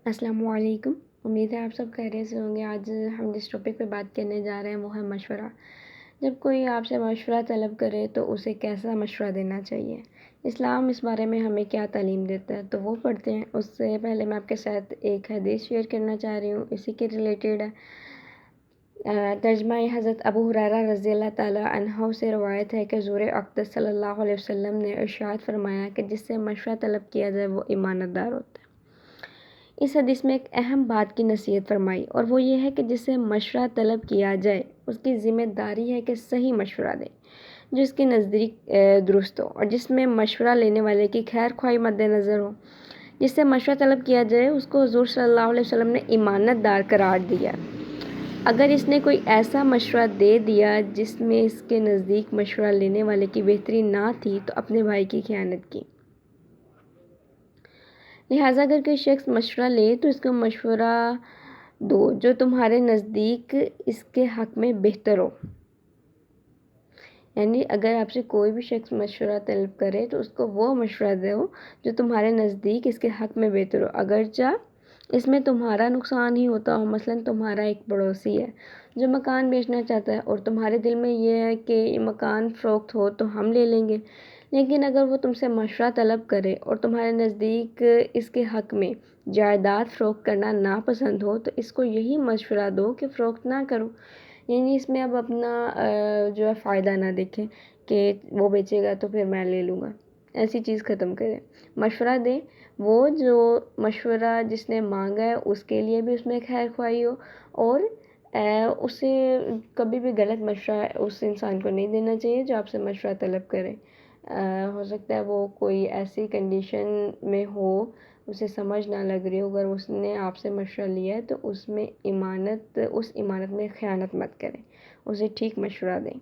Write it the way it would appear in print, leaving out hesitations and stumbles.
السلام علیکم۔ امید ہے آپ سب خیریت سے ہوں گے۔ آج ہم جس ٹاپک پہ بات کرنے جا رہے ہیں وہ ہے مشورہ۔ جب کوئی آپ سے مشورہ طلب کرے تو اسے کیسا مشورہ دینا چاہیے، اسلام اس بارے میں ہمیں کیا تعلیم دیتا ہے، تو وہ پڑھتے ہیں۔ اس سے پہلے میں آپ کے ساتھ ایک حدیث شیئر کرنا چاہ رہی ہوں، اسی کے ریلیٹڈ ہے۔ ترجمہ حضرت ابو ہریرہ رضی اللہ تعالیٰ عنہ سے روایت ہے کہ حضور اقدس صلی اللہ علیہ وسلم نے ارشاد فرمایا کہ جس سے مشورہ طلب کیا جائے وہ امانت دار ہوتا ہے۔ اس حدیث میں ایک اہم بات کی نصیحت فرمائی، اور وہ یہ ہے کہ جس سے مشورہ طلب کیا جائے اس کی ذمہ داری ہے کہ صحیح مشورہ دے جو اس کے نزدیک درست ہو، اور جس میں مشورہ لینے والے کی خیر خواہی مد نظر ہو۔ جس سے مشورہ طلب کیا جائے اس کو حضور صلی اللہ علیہ وسلم نے امانت دار قرار دیا۔ اگر اس نے کوئی ایسا مشورہ دے دیا جس میں اس کے نزدیک مشورہ لینے والے کی بہتری نہ تھی تو اپنے بھائی کی خیانت کی۔ لہٰذا اگر کوئی شخص مشورہ لے تو اس کو مشورہ دو جو تمہارے نزدیک اس کے حق میں بہتر ہو۔ یعنی اگر آپ سے کوئی بھی شخص مشورہ طلب کرے تو اس کو وہ مشورہ دو جو تمہارے نزدیک اس کے حق میں بہتر ہو، اگرچہ اس میں تمہارا نقصان ہی ہوتا ہو۔ مثلاً تمہارا ایک پڑوسی ہے جو مکان بیچنا چاہتا ہے اور تمہارے دل میں یہ ہے کہ یہ مکان فروخت ہو تو ہم لے لیں گے، لیکن اگر وہ تم سے مشورہ طلب کرے اور تمہارے نزدیک اس کے حق میں جائیداد فروخت کرنا ناپسند ہو تو اس کو یہی مشورہ دو کہ فروخت نہ کرو۔ یعنی اس میں اب اپنا جو ہے فائدہ نہ دیکھیں کہ وہ بیچے گا تو پھر میں لے لوں گا، ایسی چیز ختم کریں۔ مشورہ دیں، وہ جو مشورہ جس نے مانگا ہے اس کے لیے بھی اس میں خیر خواہی ہو، اور اسے کبھی بھی غلط مشورہ اس انسان کو نہیں دینا چاہیے جو آپ سے مشورہ طلب کرے۔ ہو سکتا ہے وہ کوئی ایسی کنڈیشن میں ہو، اسے سمجھ نہ لگ رہی ہو، اگر اس نے آپ سے مشورہ لیا ہے تو اس امانت میں خیانت مت کریں، اسے ٹھیک مشورہ دیں۔